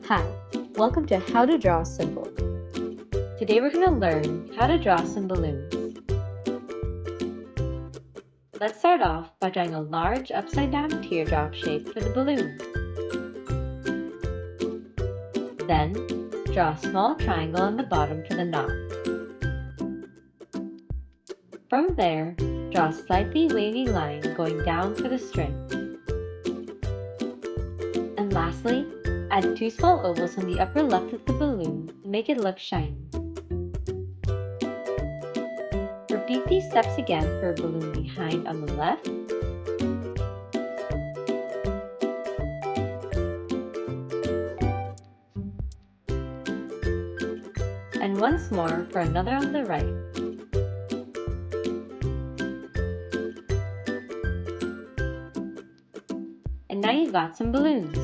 Hi, welcome to How to Draw a Symbol. Today we're going to learn how to draw some balloons. Let's start off by drawing a large upside-down teardrop shape for the balloon. Then, draw a small triangle on the bottom for the knot. From there, draw a slightly wavy line going down for the string. And lastly, add 2 small ovals on the upper left of the balloon to make it look shiny. Repeat these steps again for a balloon behind on the left, and once more for another on the right. And now you've got some balloons.